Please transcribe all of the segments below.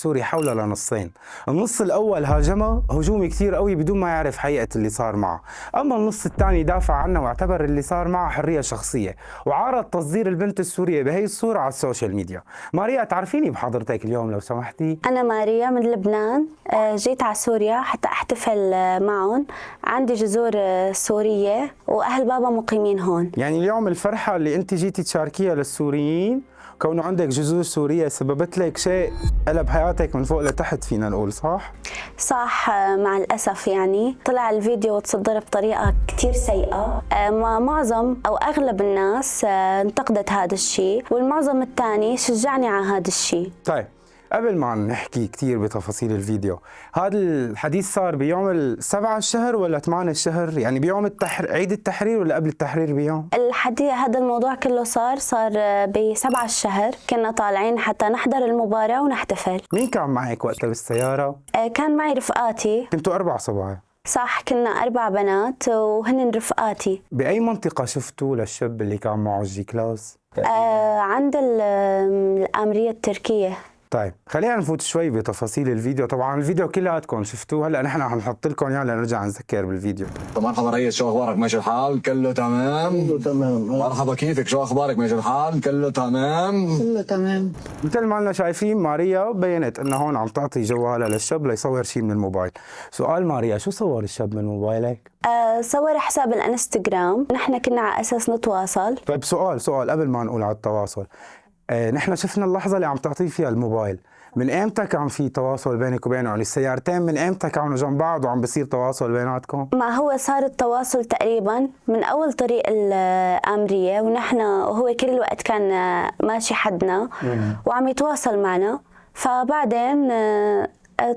السوري حولها لنصين. النص الأول هاجمها هجوم كتير قوي بدون ما يعرف حقيقة اللي صار معه، أما النص الثاني دافع عنها واعتبر اللي صار معها حرية شخصية، وعارض تصدير البنت السورية بهي الصورة على السوشيال ميديا. ماريا تعرفيني بحضرتك اليوم لو سمحتي؟ أنا ماريا من لبنان، جيت على سوريا حتى أحتفل معهم. عندي جذور سورية وأهل بابا مقيمين هون. يعني اليوم الفرحة اللي أنت جيتي تشاركيها للسوريين كونه عندك جذور سورية سببت لك شيء قلب حياتك من فوق لتحت، فينا نقول صح؟ صح، مع الأسف يعني طلع الفيديو وتصدر بطريقة كتير سيئة. معظم أو أغلب الناس انتقدت هذا الشيء، والمعظم الثاني شجعني على هذا الشيء. طيب قبل ما نحكي كتير بتفاصيل الفيديو، هذا الحديث صار بيوم 7 الشهر ولا 8 الشهر؟ يعني بيوم عيد التحرير ولا قبل التحرير بيوم؟ هذا الموضوع كله صار ب7 الشهر. كنا طالعين حتى نحضر المباراة ونحتفل. مين كان معك وقتها بالسيارة؟ كان معي رفقاتي. كنتوا 4 صبايا؟ صح، كنا 4 بنات وهن رفقاتي. بأي منطقة شفتوا للشاب اللي كان معه الجي كلاس؟ عند الآمرية التركية. طيب خلينا نفوت شوي بتفاصيل الفيديو. طبعا الفيديو كلياتكم شفتوه، هلا نحن رح نحط لكم اياه لنرجع نذكر بالفيديو. مرحبا ريس، شو اخبارك؟ ماشي الحال؟ كله تمام؟ كله تمام. مرحبا، كيفك؟ شو اخبارك؟ ماشي الحال؟ كله تمام؟ كله تمام. مثل ما لنا شايفين ماريا بينت انه هون عم تعطي جوالها للشاب ليصور شيء من الموبايل. سؤال ماريا، شو صور الشاب من موبايلك؟ صور حساب الانستغرام، نحن كنا على اساس نتواصل. طيب سؤال قبل ما نقول على التواصل، نحن شفنا اللحظة اللي عم تعطيه فيها الموبايل، من امتى كان في تواصل بينك وبينه؟ يعني السيارتين من امتى كانوا جنب بعض وعم بصير تواصل بيناتكم؟ ما هو صار التواصل تقريبا من اول طريق الآمرية، ونحن وهو كل الوقت كان ماشي حدنا وعم يتواصل معنا. فبعدين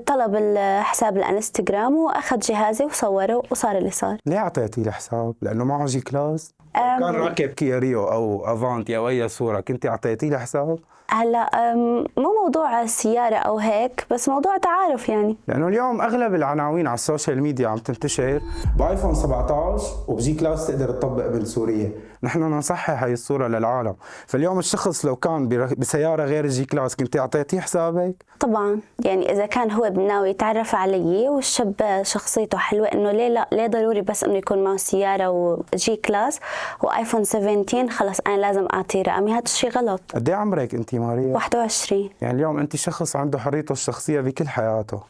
طلب الحساب الانستغرام واخذ جهازي وصوره وصار اللي صار. ليه اعطيتي له حساب؟ لانه معه جي كلاس؟ كان راكب كيا ريو او افانتي او اي صورة كنت اعطيتي له حساب؟ هلا مو موضوع السيارة او هيك، بس موضوع تعارف يعني. لانه اليوم اغلب العناوين على السوشيال ميديا عم تنتشر بايفون 17 وبجي كلاس تقدر تطبق بالسورية. نحن نصحح هاي الصورة للعالم. فاليوم الشخص لو كان بسيارة غير الجي كلاس كنت اعطيتيه حسابك؟ طبعا، يعني اذا كان هو ناوي يتعرف علي والشاب شخصيته حلوة، انه ليه لا، ليه ضروري بس انه يكون معه سيارة وجي كلاس وايفون 17 خلص انا لازم اعطيه رقمي؟ هذا الشيء غلط. قد ايه عمرك انت ماريا؟ 21. يعني اليوم انت شخص عنده حريته الشخصية بكل حياته.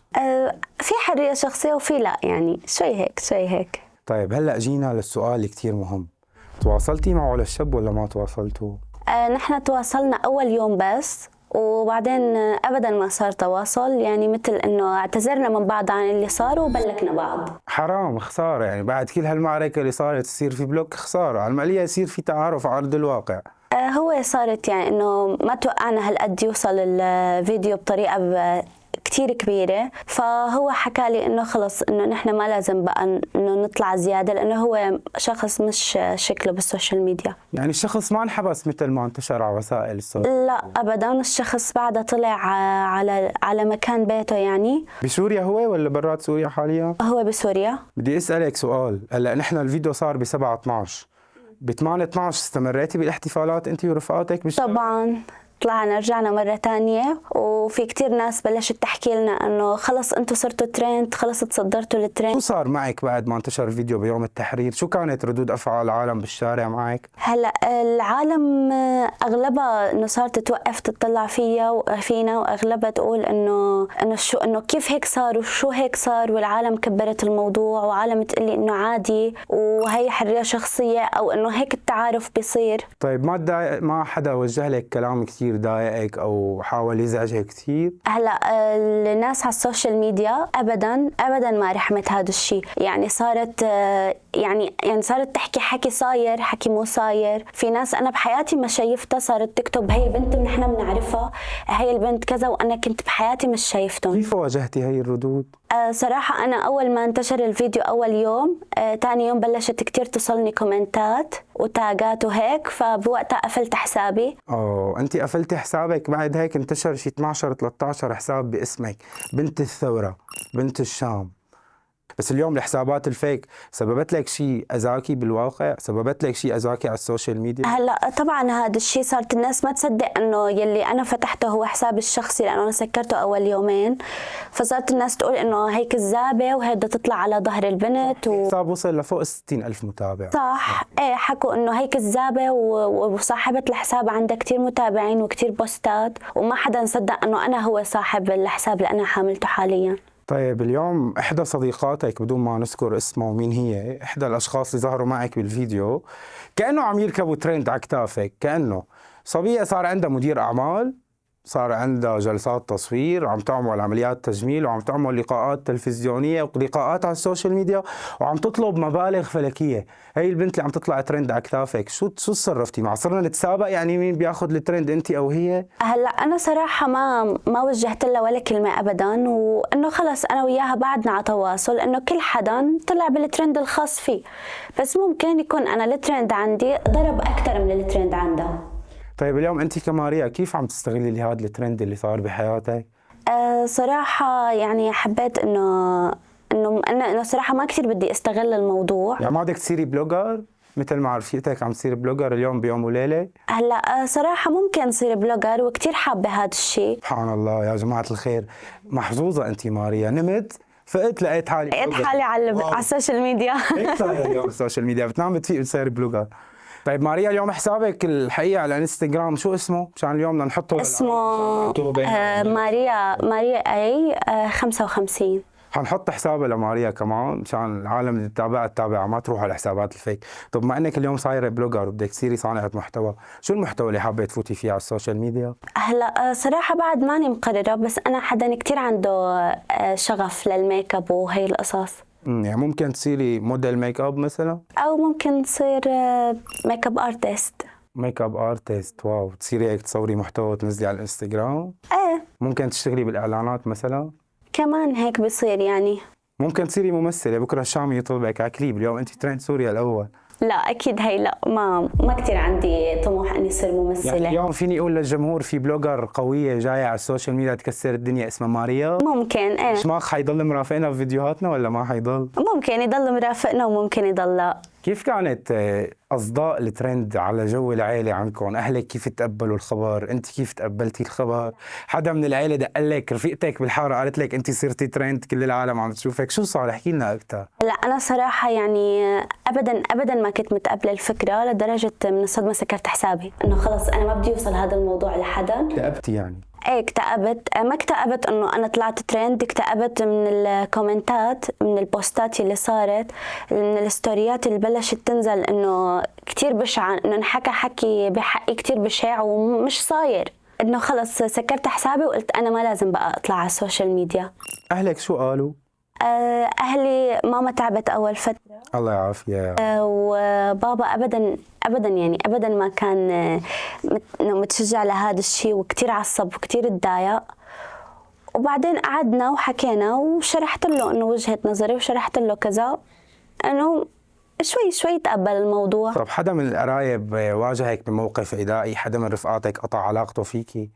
في حرية شخصية وفي لا، يعني شوي هيك شوي هيك. طيب هلا جينا للسؤال اللي كثير مهم، تواصلتي معه للشاب ولا ما تواصلتوا؟ نحن تواصلنا اول يوم بس، وبعدين ابدا ما صار تواصل، يعني مثل انه اعتذرنا من بعض عن اللي صار وبلكنا بعض. حرام، خسارة، يعني بعد كل هالمعركة اللي صارت يصير في بلوك، خسارة على المقلية يصير في تعارف على أرض الواقع. هو صارت يعني انه ما توقعنا هالقد يوصل الفيديو بطريقة كتير كبيرة. فهو حكى لي انه خلص انه نحن ما لازم بقى انه نطلع زيادة، لانه هو شخص مش شكله بالسوشيال ميديا. يعني الشخص ما انحبس مثل ما انتشر على وسائل السوشيال؟ لا ابدا، الشخص بعدها طلع على مكان بيته. يعني بسوريا هو ولا برات سوريا حاليا؟ هو بسوريا. بدي اسألك سؤال، هلا نحن الفيديو صار ب7/12، ب8/12 استمريتي بالاحتفالات انت ورفقاتك طبعا طلعنا رجعنا مرة تانية، وفي كتير ناس بلشت تحكي لنا انه خلص انتم صرتوا ترند، خلص تصدرتوا الترند. شو صار معك بعد ما انتشر الفيديو بيوم التحرير؟ شو كانت ردود افعال العالم بالشارع معك؟ هلا العالم اغلبها انه صارت توقف تطلع فينا، واغلبها تقول انه شو، انه كيف هيك صار وشو هيك صار، والعالم كبرت الموضوع، وعالم تقلي انه عادي وهي حرية شخصية، او انه هيك التعارف بيصير. طيب ما حدا وجه لك كلام كثير ضايقك او حاول يزعجك كثير؟ هلا الناس على السوشيال ميديا ابدا ما رحمت هذا الشيء. يعني صارت صارت تحكي حكي صاير حكي مو صاير. في ناس انا بحياتي ما شايفتها صارت تكتب هي بنت نحن بنعرفها، هي البنت كذا، وانا كنت بحياتي مش شايفتهم. كيف واجهتي هي الردود؟ صراحة أنا أول ما انتشر الفيديو أول يوم، تاني يوم بلشت كتير تصلني كومنتات وتاجات وهيك، فبوقتها قفلت حسابي. أنت قفلتي حسابك بعد هيك انتشر شي 12-13 حساب باسمك، بنت الثورة، بنت الشام، بس اليوم الحسابات الفيك سببت لك شيء اذاكي بالواقع؟ سببت لك شيء اذاكي على السوشيال ميديا؟ هلا طبعا هذا الشيء صارت الناس ما تصدق انه يلي انا فتحته هو حسابي الشخصي، لانه انا سكرته اول يومين، فصارت الناس تقول انه هي كذابه وهي بدها تطلع على ظهر البنت حساب وصل لفوق 60,000 متابع. صح، ايه حكوا انه هي كذابه وصاحبه الحساب عندها كثير متابعين وكثير بوستات، وما حدا صدق انه انا هو صاحب الحساب اللي انا حاملته حاليا. طيب اليوم إحدى صديقاتك بدون ما نذكر اسمه ومين هي، إحدى الأشخاص اللي ظهروا معك بالفيديو كأنه عم يركبوا ترند على كتافك، كأنه صبية صار عندها مدير أعمال، صار عندها جلسات تصوير، وعم تعمل عمليات تجميل، وعم تعمل لقاءات تلفزيونية ولقاءات على السوشيال ميديا، وعم تطلب مبالغ فلكية. هي البنت اللي عم تطلع ترند على كتافك، شو تصرفتي معها؟ صرنا نتسابق يعني مين بياخذ الترند، انت او هي؟ هلا انا صراحه ما وجهت لها ولا كلمه ابدا، وانه خلص انا وياها بعدنا على تواصل، انه كل حدا طلع بالترند الخاص فيه، بس ممكن يكون انا الترند عندي ضرب اكثر من الترند عندها. طيب اليوم انت كماريا كيف عم تستغلي هذا الترند اللي صار بحياتك؟ صراحه يعني حبيت انه صراحه ما كثير بدي استغل الموضوع. يعني ما بدك تصيري بلوجر مثل ما رفيقتك عم تصير بلوجر اليوم بيوم وليله؟ هلا صراحه ممكن صير بلوجر وكثير حابه هذا الشيء. سبحان الله يا جماعه الخير، محظوظه انت ماريا، نمت فقت لقيت حالي لقيت حالي على السوشيال ميديا. هيك صاير اليوم السوشيال ميديا، بتنام بتفيق بتصير بلوجر. طيب ماريا اليوم حسابك الحقيقه على الانستغرام شو اسمه؟ مشان اليوم بدنا نحطه اسمه ماريا اي 55. حنحط حسابها لماريا كمان مشان العالم اللي تتابعها ما تروح على حسابات الفيك. طب ما انك اليوم صايره بلوجر وبدك تصيري صانعه محتوى، شو المحتوى اللي حابه تفوتي فيه على السوشيال ميديا؟ هلا صراحه بعد ماني مقرره، بس انا حدا كثير عنده شغف للميك اب وهي القصص. يعني ممكن تصيري موديل ميك اب مثلا، او ممكن تصير ميك اب ارتست. ميك اب ارتست، واو، تصيري هيك تصوري محتوى وتنزلي على الانستغرام. ايه ممكن تشتغلي بالاعلانات مثلا، كمان هيك بصير يعني. ممكن تصيري ممثله، بكره الشامي يطلبك على كليب، اليوم انت ترند سوريا الاول. لا اكيد هي لا، ما كثير عندي طموح اني اصير ممثله. يعني اليوم فيني اقول للجمهور في بلوجر قويه جايه على السوشيال ميديا تكسر الدنيا اسمها ماريا؟ ممكن ايه. شماغ حيضل مرافقنا في فيديوهاتنا ولا ما حيضل؟ ممكن يضل مرافقنا وممكن يضل لا. كيف كانت أصداء الترند على جو العيلة عندكم؟ أهلك كيف تقبلوا الخبر؟ أنت كيف تقبلتي الخبر؟ حدا من العيلة دق لك، رفيقتك بالحارة قالت لك أنت صرتي ترند كل العالم عم تشوفك، شو صار؟ احكي لنا أكثر. لا أنا صراحة يعني أبدا ما كنت متقبلة الفكرة، لدرجة من الصدمة سكرت حسابي، إنه خلص أنا ما بدي يوصل هذا الموضوع لحدا. اكتئبتي يعني؟ ايه اكتئبت، ما اكتئبت انه انا طلعت ترند، اكتئبت من الكومنتات، من البوستات اللي صارت، من الستوريات اللي بلشت تنزل انه كتير بشعة، انه انحكى حكي بحقي كتير بشع ومش صاير، انه خلص سكرت حسابي وقلت انا ما لازم بقى اطلع على السوشيال ميديا. أهلك شو قالوا؟ اهلي ماما تعبت اول فترة، الله يعافيها، وبابا ابدا يعني ابدا ما كان متشجع لهذا الشيء، وكتير عصب وكتير اتضايق. وبعدين قعدنا وحكينا وشرحت له انه وجهة نظري، وشرحت له كذا، انه شوي تقبل الموضوع. طب حدا من القرايب واجهك بموقف إدائي؟ حدا من رفقاتك قطع علاقته فيكي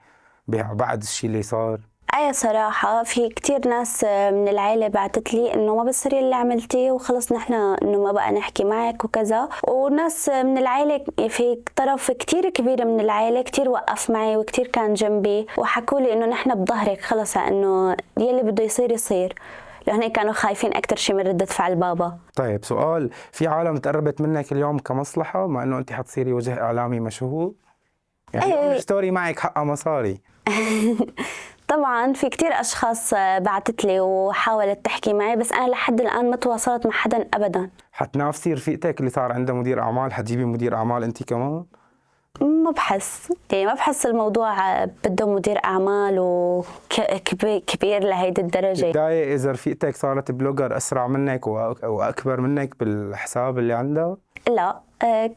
بعد الشيء اللي صار؟ اي صراحة في كتير ناس من العائلة بعتت لي انه ما بصير اللي عملتيه وخلص نحن انه ما بقى نحكي معك وكذا، وناس من العائلة في طرف كتير كبير من العائلة كتير وقف معي وكتير كان جنبي وحكوا لي انه نحن بظهرك، خلص انه يلي بده يصير يصير، لهن كانوا خايفين اكثر شيء من ردة فعل بابا. طيب سؤال، في عالم تقربت منك اليوم كمصلحة ما انه انت حتصيري وجه اعلامي مشهور؟ يعني ستوري معك حقها مصاري. طبعا في كتير اشخاص بعتت لي وحاولت تحكي معي، بس انا لحد الان ما تواصلت مع حدا ابدا. حتنافسي رفيقتك اللي صار عندها مدير اعمال؟ حتجيبي مدير اعمال انت كمان؟ ما بحس الموضوع بده مدير اعمال وكبير لهيدي الدرجه. بتضايق اذا رفيقتك صارت بلوجر اسرع منك واكبر منك بالحساب اللي عندها؟ لا،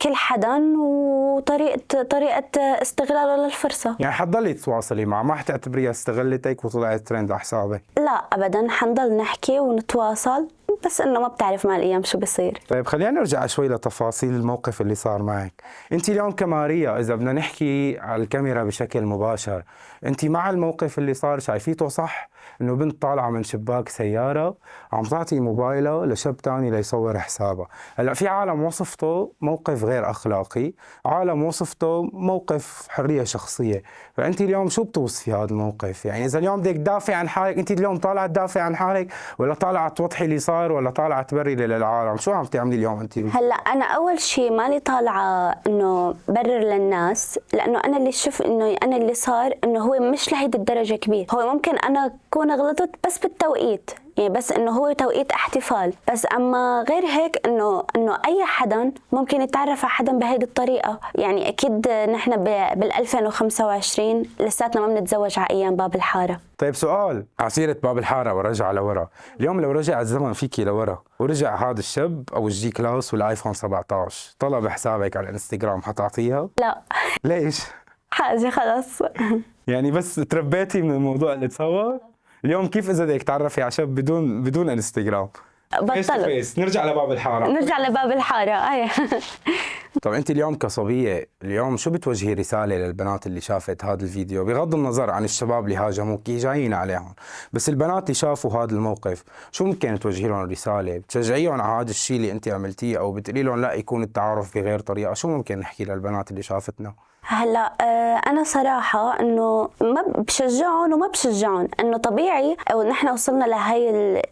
كل حدا وطريقة استغلاله للفرصة. يعني حتضلي تتواصلي معها، ما حتعتبريها استغلتك وطلعت ترند على حسابك؟ لا أبدا، حنضل نحكي ونتواصل، بس إنه ما بتعرف مع الأيام شو بصير. طيب خلينا نرجع شوي لتفاصيل الموقف اللي صار معك. أنت اليوم كماريا إذا بدنا نحكي على الكاميرا بشكل مباشر، انت مع الموقف اللي صار شايفيته صح؟ انه بنت طالعه من شباك سياره عم تعطي موبايلها لشاب تاني ليصور حسابها. هلا في عالم وصفته موقف غير اخلاقي، عالم وصفته موقف حريه شخصيه، فانت اليوم شو بتوصفي هذا الموقف؟ يعني اذا اليوم بدك تدافع عن حالك، انت اليوم طالعه تدافع عن حالك ولا طالعه توضحي اللي صار ولا طالعه تبرري للعالم؟ شو عم تعملي اليوم انت؟ هلا انا اول شيء مالي طالعه انه برر للناس، لانه انا اللي شوف انه انا اللي صار انه هو مش لهيدي الدرجه كبير. هو ممكن انا اكون غلطت بس بالتوقيت، يعني بس انه هو توقيت احتفال بس، اما غير هيك انه اي حدا ممكن يتعرف على حدا بهيدي الطريقه. يعني اكيد نحن بال 2025 لساتنا ما بنتزوج على ايام باب الحاره. طيب سؤال على سيرة باب الحارة ورجع لورا، اليوم لو رجع الزمن فيكي لورا ورجع هذا الشاب او الجي كلاس والايفون 17 طلب حسابك على الانستغرام، حتعطيها؟ لا ليش؟ حاجه خلص. يعني بس تربيتي من الموضوع اللي تصور؟ اليوم كيف اذا بدك تعرفي على شاب بدون انستغرام؟ بطلت. نرجع لباب الحارة. نرجع لباب الحاره. اي طب انت اليوم كصبية، اليوم شو بتوجهي رسالة للبنات اللي شافت هذا الفيديو، بغض النظر عن الشباب اللي هاجموكي جايين عليهم، بس البنات اللي شافوا هذا الموقف شو ممكن توجهي لهم رسالة؟ بتشجعيهم على هذا الشيء اللي انت عملتيه او بتقولي لهم لا يكون التعارف بغير طريقة؟ شو ممكن نحكي للبنات اللي شافتنا؟ هلا انا صراحه انه ما بشجعهم وما بشجعهم، انه طبيعي او نحن وصلنا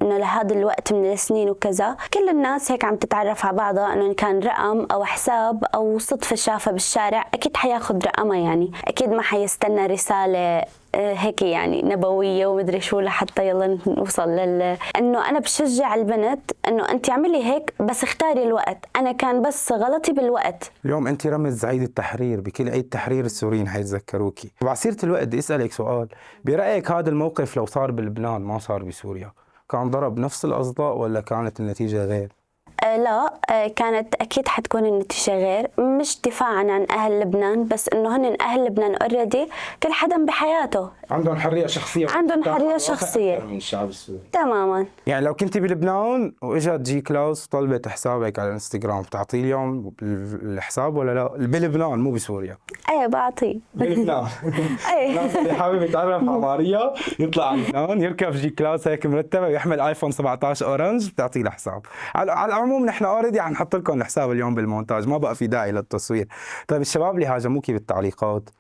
انه لهذا الوقت من السنين وكذا، كل الناس هيك عم تتعرف على بعضها، انه إن كان رقم او حساب او صدفه شافها بالشارع اكيد حياخذ رقمها، يعني اكيد ما حيستنى رساله هيك يعني نبويه ومدري شو لحتى يلا نوصل انه انا بشجع البنت انه انت اعملي هيك بس اختاري الوقت. انا كان بس غلطي بالوقت. اليوم انت رمز عيد التحرير، بكل عيد تحرير السوريين حيتذكروكي. وعلى سيرة الوقت بدي اسالك سؤال، برايك هذا الموقف لو صار بلبنان ما صار بسوريا، كان ضرب نفس الاصداء ولا كانت النتيجه غير؟ لا كانت أكيد حتكون النتيجة غير، مش دفاعا عن أهل لبنان، بس إنه هن أهل لبنان اوريدي كل حدا بحياته عندهم حريه شخصيه، عندهم حرية شخصية من الشعب السوري تماما. يعني لو كنت بلبنان واجت جي كلاس وطلبت حسابك على الانستغرام بتعطيه اليوم الحساب ولا لا؟ بلبنان مو بسوريا. ايه بعطيه بلبنان. الناس اللي حابب يتعرف على ماريا يطلع على لبنان يركب جي كلاس هيك مرتبه ويحمل ايفون 17 اورنج بتعطيه له حساب. على العموم نحن اوريدي عم نحط لكم الحساب اليوم بالمونتاج، ما بقى في داعي للتصوير. طيب الشباب اللي هاجموكي بالتعليقات،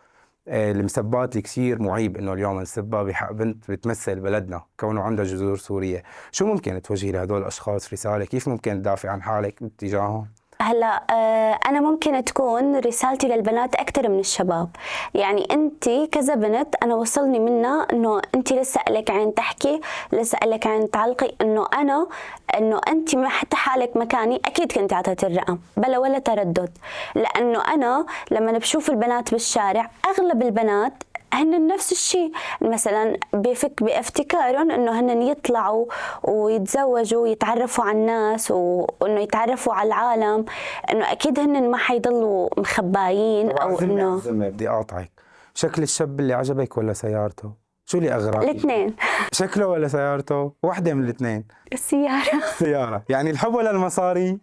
المسبات اللي كثير معيب انه اليوم نسبها بحق بنت بتمثل بلدنا كونه عندها جذور سوريه، شو ممكن توجهي لهدول الاشخاص رساله؟ كيف ممكن تدافع عن حالك باتجاههم؟ هلا انا ممكن تكون رسالتي للبنات اكثر من الشباب. يعني انت كذا بنت انا وصلني منها انه انت لسه لك عين تحكي، لسه لك عين تعلقي، انه انت ما حتى حالك مكاني اكيد كنت اعطيتي الرقم بلا ولا تردد. لانه انا لما بشوف البنات بالشارع اغلب البنات هن نفس الشيء، مثلا بفك بافتكارهم انه هن يطلعوا ويتزوجوا ويتعرفوا على الناس وانه يتعرفوا على العالم، انه اكيد هن ما حيضلوا مخبايين او انه. بدي اقاطعك، شكل الشاب اللي عجبك ولا سيارته؟ شو اللي اغرى؟ الاثنين. شكله ولا سيارته؟ واحدة من الاثنين. السيارة يعني الحب ولا المصاري؟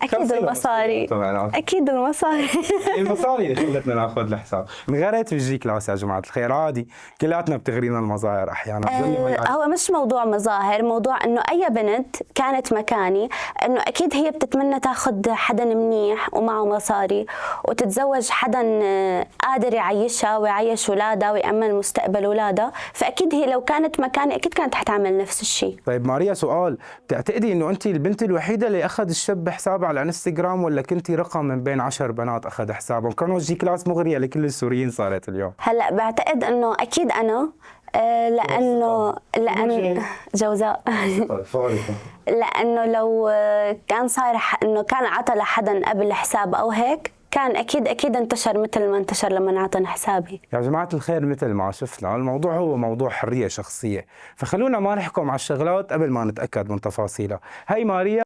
اكيد المصاري، اكيد المصاري. المصاري اللي خلتنا ناخذ الحساب. انغريت بالجي كلاس يا جماعه الخير، عادي كلاتنا بتغرينا المظاهر احيانا. هو مش موضوع مظاهر، موضوع انه اي بنت كانت مكاني انه اكيد هي بتتمنى تاخذ حدا منيح ومعه مصاري وتتزوج حدا قادر يعيشها ويعيش اولادها ويامن مستقبل اولادها، فاكيد هي لو كانت مكاني اكيد كانت حتعمل نفس الشيء. طيب ماريا سؤال، بتعتقدي انه انت البنت الوحيده اللي اخذ الشاب حسابها على الانستغرام ولا كنتي رقم من بين 10 بنات اخذ حسابهم؟ كانوا جي كلاس مغريه لكل السوريين صارت اليوم. هلا بعتقد انه اكيد انا لأن جوزاء. لانه لو كان صار انه كان عطى لحدا قبل حساب او هيك كان اكيد انتشر مثل ما انتشر لما انعطى حسابي. يا جماعه الخير مثل ما شفنا الموضوع هو موضوع حريه شخصيه، فخلونا ما نحكم على الشغلات قبل ما نتاكد من تفاصيلها. هي ماريا